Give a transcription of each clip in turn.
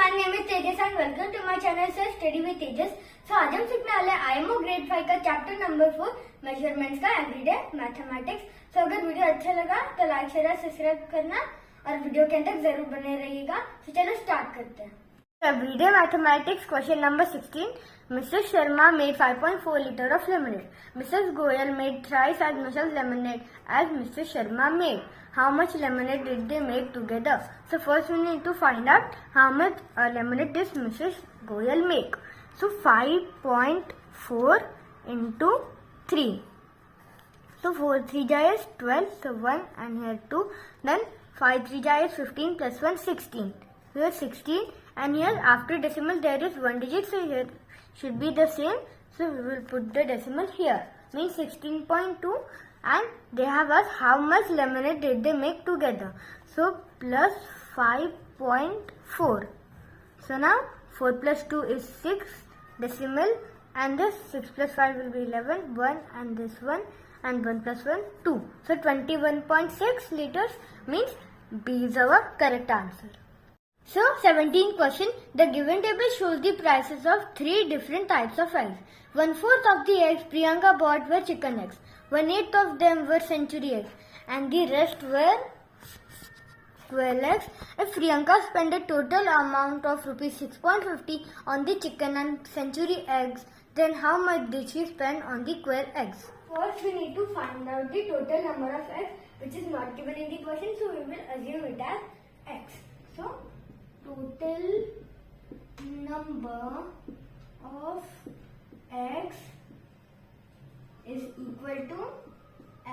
my name is Tejas and welcome to my channel Sir Study with Tejas. So आज हम सीखने वाले हैं IMO ग्रेड 5 का चैप्टर नंबर 4 मेजरमेंट्स का एवरीडे मैथमेटिक्स। सो अगर वीडियो अच्छा लगा तो लाइक शेयर और सब्सक्राइब करना और वीडियो के अंत तक जरूर बने रहिएगा। तो चलो स्टार्ट करते हैं। Everyday mathematics question number 16. Mrs. Sharma made 5.4 liter of lemonade. Mrs. Goyal made thrice as much as lemonade as Mrs. Sharma made. How much lemonade did they make together? So first we need to find out how much lemonade did Mrs. Goyal make. So 5.4 into 3. So 4 3 is 12. So 1 and here 2. Then 5 3 is 15 plus 1 16. Here 16. And here after decimal there is one digit, so here should be the same, so we will put the decimal here, means 16.2. and they have asked how much lemonade did they make together, so plus 5.4. so now 4 plus 2 is 6 decimal, and this 6 plus 5 will be 11, 1 and this 1 and 1 plus 1 2, so 21.6 liters, means B is our correct answer. So 17th question, the given table shows the prices of 3 different types of eggs. 1/4 of the eggs Priyanka bought were chicken eggs. 1/8 of them were century eggs and the rest were quail eggs. If Priyanka spent a total amount of rupees 6.50 on the chicken and century eggs, then how much did she spend on the quail eggs? First we need to find out the total number of eggs which is not given in the question, so we will assume it as x. So total number of eggs is equal to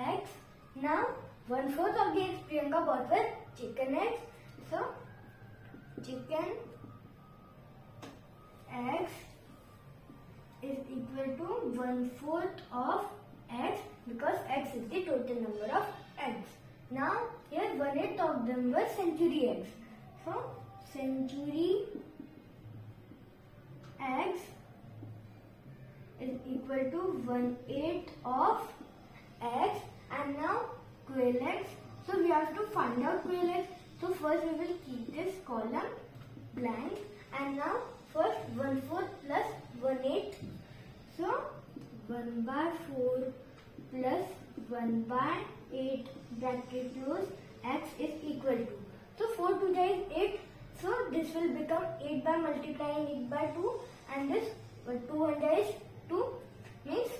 x. Now 1/4 of the eggs Priyanka bought were chicken eggs, so chicken eggs is equal to 1/4 of x because x is the total number of eggs. Now here 1/8 of them were century eggs, so century eggs is equal to 1/8 of x. And now quail eggs, so we have to find out quail eggs. So first we will keep this column blank, and now first 1/4 plus 1/8, so 1/4 plus 1/8 bracket close, x is equal to, so 4 2 is 8. So this will become 8 by multiplying 8 by 2, and this 2 is 2, means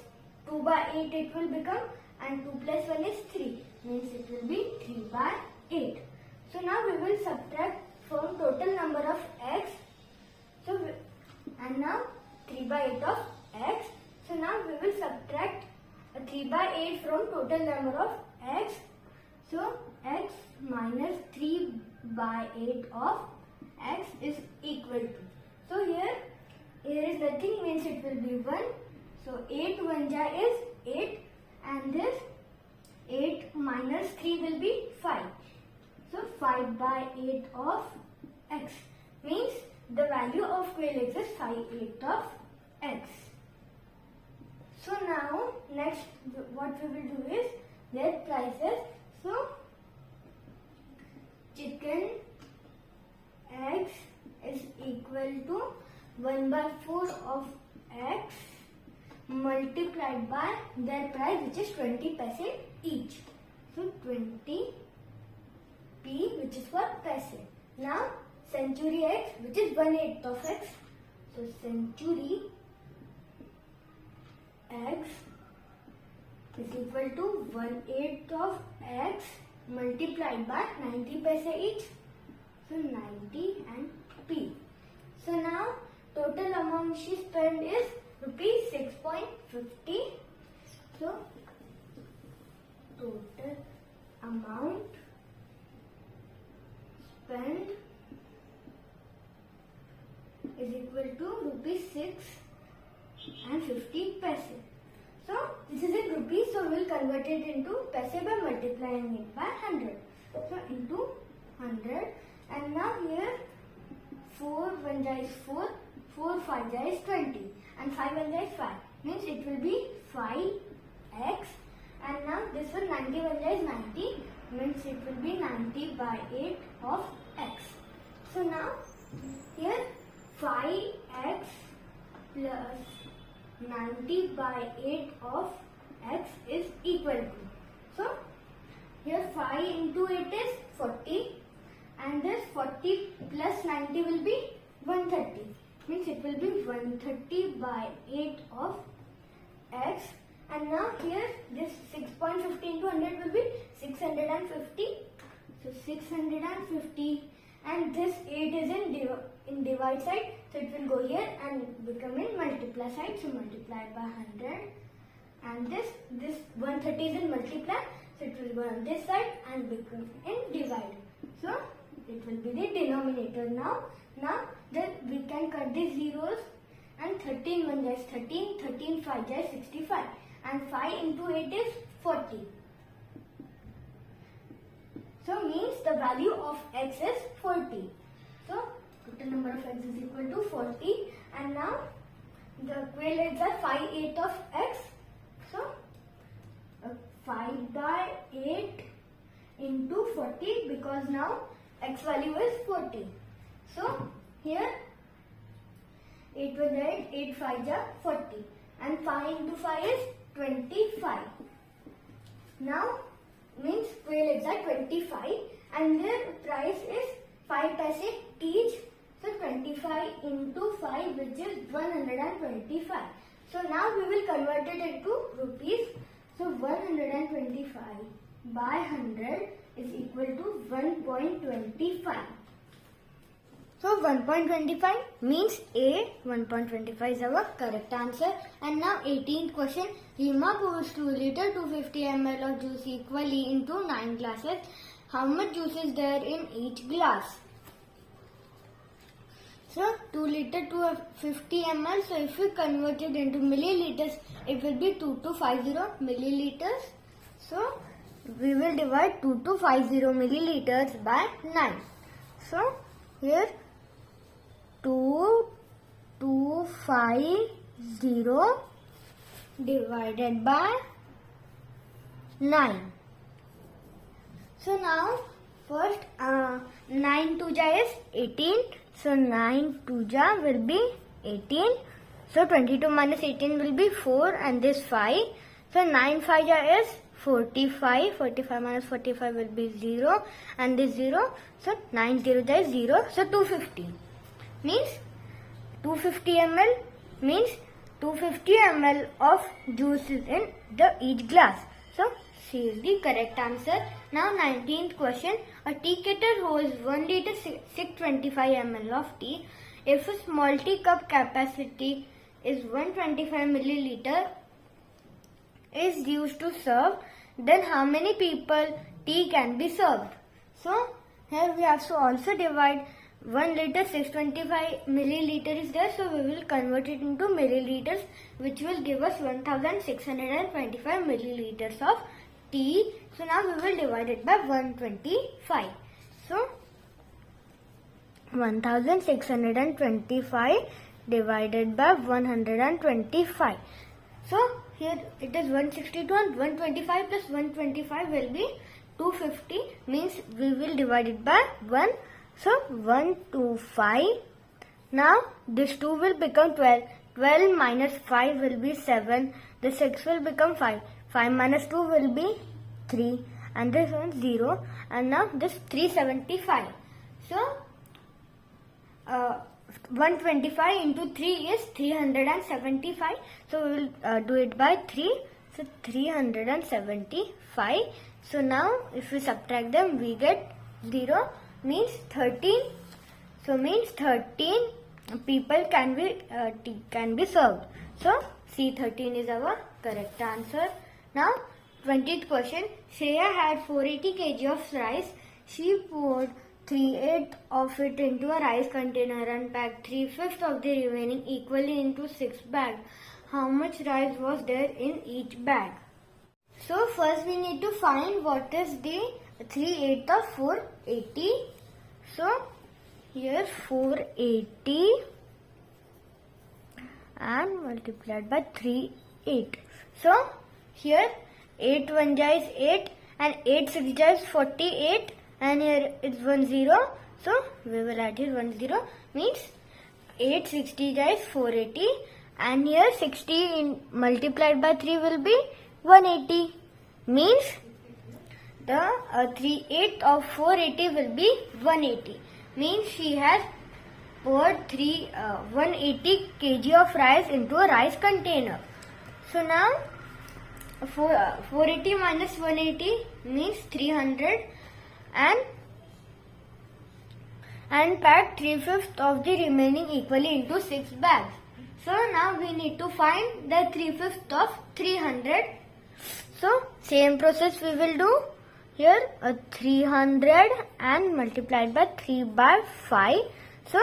2 by 8 it will become, and 2 plus 1 is 3, means it will be 3 by 8. So now we will subtract from total number of x, so and now 3 by 8 of x, so now we will subtract 3 by 8 from total number of x, so x minus 3 by 8 of x is equal to, so here is nothing, means it will be 1, so 8 1 is 8, and this 8 minus 3 will be 5, so 5 by 8 of x, means the value of quail eggs is 5/8 of x. So now next what we will do is their prices, so chicken eggs is equal to 1/4 of x multiplied by their price, which is 20 paise each, so 20 p, which is for paise. Now century eggs, which is 1/8 of x, so century eggs is equal to 1/8 of x multiplied by 90 paise each, so 90 and p. So now total amount she spent is rupees 6.50. So total amount spent is equal to rupees 6 and 50 paise. So this is in rupees, so we will convert it into paise by multiplying it by 100. So into 100. And now here 4 1 is 4, 4 5 is 20, and 5 1 is 5, means it will be 5x. And now this one 91 is 90, means it will be 90 by 8 of x. So now here plus 90 by 8 of x is equal to. So here 5 into 8 is 40 and this 40 plus 90 will be 130. Means it will be 130 by 8 of x, and now here this 6.50 into 100 will be 650. So 650, and this 8 is in divide side, so it will go here and become in multiply side. So multiply by 100, and this 130 is in multiply, so it will go on this side and become in divide. So it will be the denominator now. Then we can cut the zeros, and 13 1 is 13, 13 5 is 65, and 5 into 8 is 40. So means the value of x is 40. So total number of x is equal to 40, and now the equations are 5 8 of x. So 5 by 8 into 40, because now x value is 40. So here 8 was 8, 8 5 are 40, and 5 into 5 is 25. Now means 12 eggs are 25, and their price is 5 paise each. So 25 into 5, which is 125. So now we will convert it into rupees. So 125 by 100 is equal to 1.25. So 1.25 means A. 1.25 is our correct answer. And now 18th question. Rima pours 2 liter 250 ml of juice equally into 9 glasses. How much juice is there in each glass? So 2 liter 250 ml. So if we convert it into milliliters, it will be 2250 milliliters. So we will divide 2250 milliliters by 9. So here 2250 divided by 9. So now first 9 2ja is 18. So 9 2ja will be 18. So 22 minus 18 will be 4, and this 5. So 9 5ja is 45. 45 minus 45 will be 0, and this 0. So 9 0ja is 0. So 250 means 250 ml means 250 ml of juice is in each glass. So C is the correct answer. Now 19th question. A tea kettle holds 1 liter 625 ml of tea. If a small tea cup capacity is 125 milliliter is used to serve, then how many people tea can be served? So here we have to also divide 1 liter 625 milliliter is there, so we will convert it into milliliters, which will give us 1625 milliliters of tea. So now we will divide it by 125. So 1625 divided by 125. So here it is 162, and 125 plus 125 will be 250, means we will divide it by 1. So 125. Now this 2 will become 12. 12 minus 5 will be 7. The 6 will become 5. 5 minus 2 will be 3. And this one 0. And now this 375. So 125 into 3 is 375. So we will do it by 3. So 375. So now if we subtract them, we get 0. Means 13. So means 13 people can be served. So C13 is our correct answer. Now 20th question. Shreya had 480 kg of rice. She poured 3/8 of it into a rice container and packed 3/5 of the remaining equally into 6 bags. How much rice was there in each bag? So first we need to find what is the 3/8 of 480. So here 480 and multiplied by 3/8. So here 8 1ja is 8 and 8 6ja is 48, and here it's 10. So we will add here 10, means 8 60ja is 480 and here 60 multiplied by 3 will be 180. Means the 3/8 of 480 will be 180. Means she has poured 180 kg of rice into a rice container. So now 480 minus 180 means 300 and pack 3/5 of the remaining equally into 6 bags. So now we need to find the 3/5 of 300. So same process we will do. Here 300 and multiplied by 3 by 5. So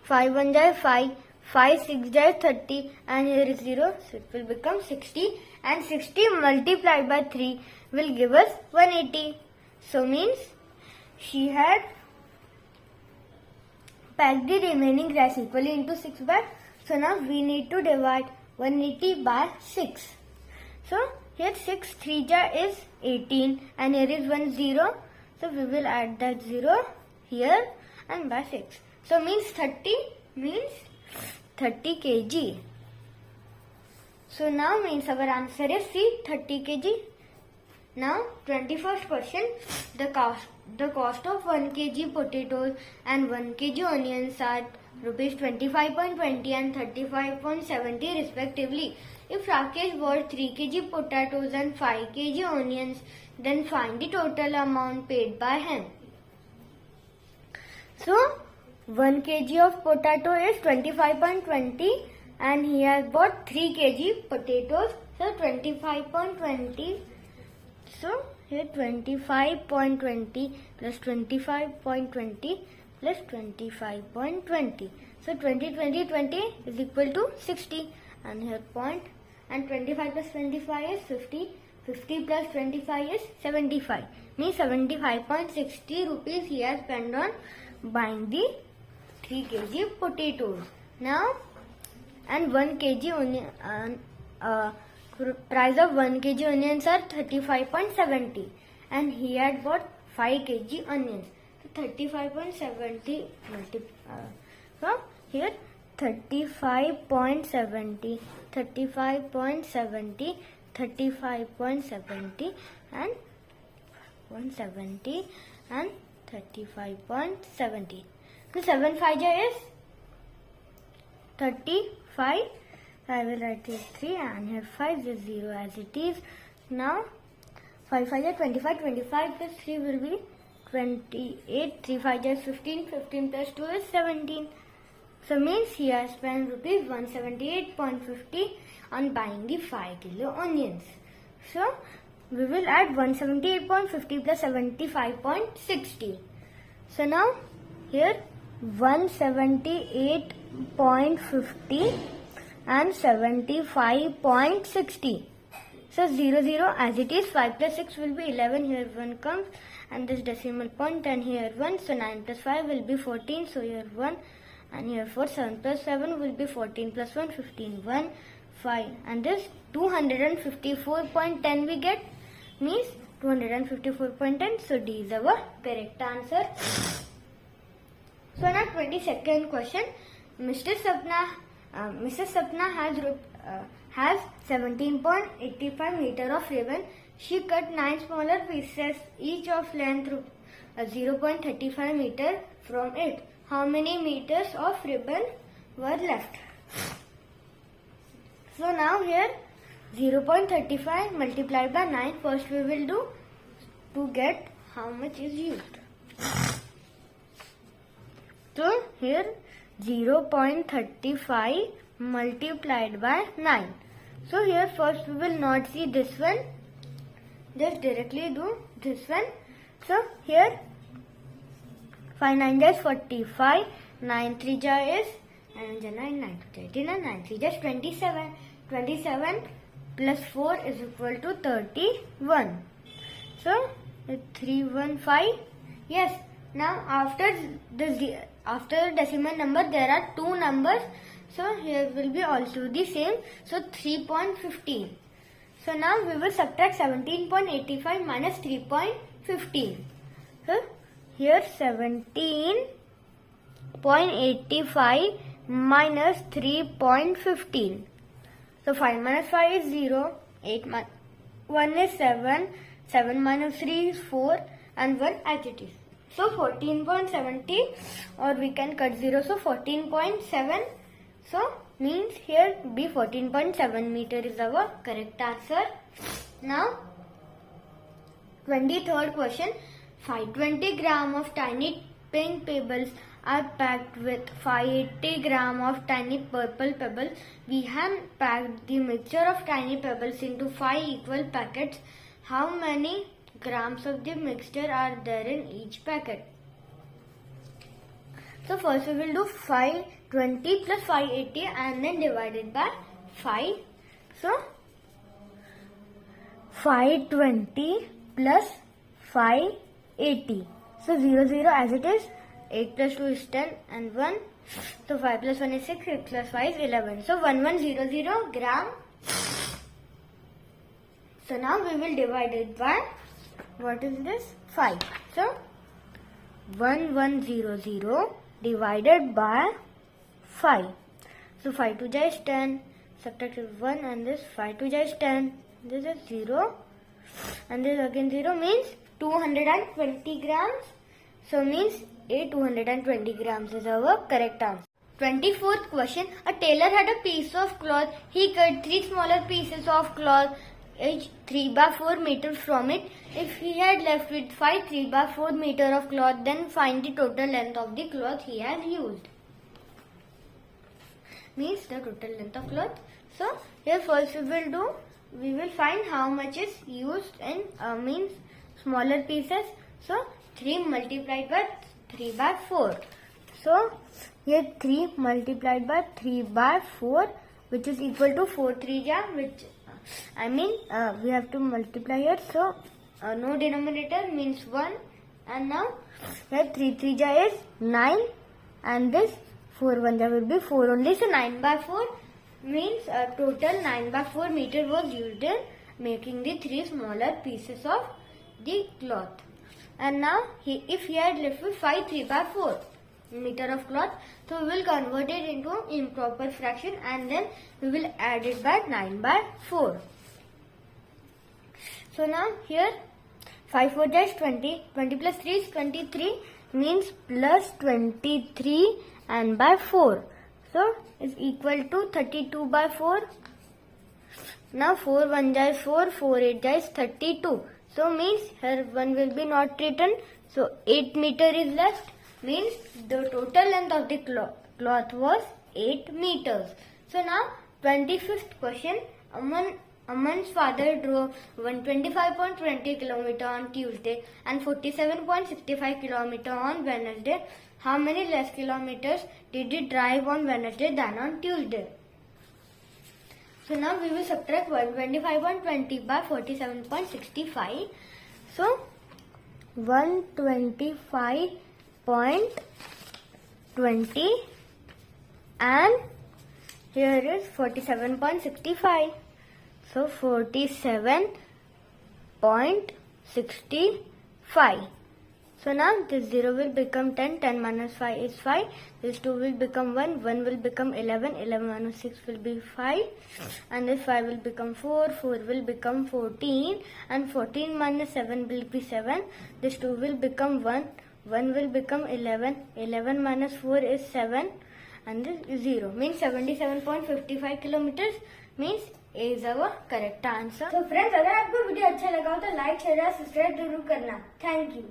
5 1 jai 5, 5 6 jai 30 and here is 0. So it will become 60 and 60 multiplied by 3 will give us 180. So means she had packed the remaining rice equally into 6 bags. So now we need to divide 180 by 6. So here 6 3 ja is 18 and here is 1 0. So we will add that 0 here and by 6. So means 30 kg. So now means our answer is C, 30 kg. Now 21st question, the cost of 1 kg potatoes and 1 kg onions are rupees 25.20 and 35.70 respectively. If Rakesh bought 3 kg potatoes and 5 kg onions, then find the total amount paid by him. So 1 kg of potato is 25.20 and he has bought 3 kg potatoes, so 25.20. So here 25.20 plus 25.20 plus 25.20. So 20 is equal to 60 and here point and 25 plus 25 is 50. 50 plus 25 is 75. Means 75.60 rupees he has spent on buying the 3 kg potatoes. Now and 1 kg onion, price of 1 kg onions are 35.70 and he had bought 5 kg onions. So 35.70 from here 35.70 and 170 and 35.70. So 7 5 is 35. I will write here 3 and here 5 is 0 as it is. Now 5 5 is 25. 25 plus 3 will be 28. 3 5 is 15. 15 plus 2 is 17. So means he has spent rupees 178.50 on buying the 5 kilo onions. So we will add 178.50 plus 75.60. So now here 178.50 and 75.60. So 0 0 as it is. 5 plus 6 will be 11. Here 1 comes and this decimal point and here 1. So 9 plus 5 will be 14. So here 1 and here 4. 7 plus 7 will be 14 plus 1 15. 1 5 and this 254.10 we get, means 254.10. So D is our correct answer. So now 22nd question. Mrs. Sapna has 17.85 meter of ribbon. She cut 9 smaller pieces, each of length 0.35 meter from it. How many meters of ribbon were left? So now here 0.35 multiplied by 9. First we will do to get how much is used. So here 0.35 multiplied by 9. So here first we will not see this one. Just directly do this one. So here 5 9 is 45. 9 3 is and 9 2 18 and 9 3 is 27. 27 plus 4 is equal to 31. So 315. Yes. Now after decimal number there are 2 numbers. So here will be also the same. So 3.15. So now we will subtract 17.85 minus 3.15. So here 17.85 minus 3.15. So 5 minus 5 is 0, 8 minus 1 is 7, 7 minus 3 is 4 and 1 as it is. So 14.70 or we can cut 0. So 14.7. So means here be 14.7 meter is our correct answer. Now 23rd question. 520 gram of tiny pink pebbles are packed with 580 gram of tiny purple pebbles. We have packed the mixture of tiny pebbles into 5 equal packets. How many grams of the mixture are there in each packet? So first we will do 520 plus 580 and then divided by 5. So 520 plus 580. So 0 0 as it is. 8 plus 2 is 10 and 1. So 5 plus 1 is 6. 6 plus 5 is 11. So 1100 gram. So now we will divide it by, what is this? 5. So 1100 divided by 5. So 5 to ja is 10. Subtract 1 and this 5 to ja is 10. This is 0. And this again 0 means 220 grams. So means 220 grams is our correct answer. 24th question. A tailor had a piece of cloth. He cut 3 smaller pieces of cloth, each 3 by 4 meter from it. If he had left with 5 3 by 4 meter of cloth, then find the total length of the cloth he has used. Means the total length of cloth. So here first we will find how much is used in means smaller pieces. So 3 multiplied by 3 by 4. So here 3 multiplied by 3 by 4, which is equal to 4 3 ja, which we have to multiply here. So no denominator means 1, and now here 3 3 ja is 9 and this 4 1 ja will be 4 only. So 9 by 4 means total 9 by 4 meter was used in making the 3 smaller pieces of the cloth. And now if he had left with 5 3 by 4 meter of cloth, so we will convert it into improper fraction and then we will add it by 9 by 4. So now here 5 4 is 20, 20 plus 3 is 23 means plus 23 and by 4. So is equal to 32 by 4. Now 4 1 ja is 4, 4 8 ja is 32. So means here 1 will be not written. So 8 meter is left. Means the total length of the cloth was 8 meters. So now 25th question. Aman's father drove 125.20 km on Tuesday and 47.65 km on Wednesday. How many less kilometers did he drive on Wednesday than on Tuesday? So now we will subtract 125.20 by 47.65. So 125.20 and here is 47.65. So 47.65. So now this 0 will become 10, 10 minus 5 is 5, this 2 will become 1, 1 will become 11, 11 minus 6 will be 5, and this 5 will become 4, 4 will become 14, and 14 minus 7 will be 7, this 2 will become 1, 1 will become 11, 11 minus 4 is 7, and this is 0, means 77.55 kilometers, means A is our correct answer. So friends, अगर आपको video अच्छा लगा हो तो like share और subscribe जरूर करना. Thank you.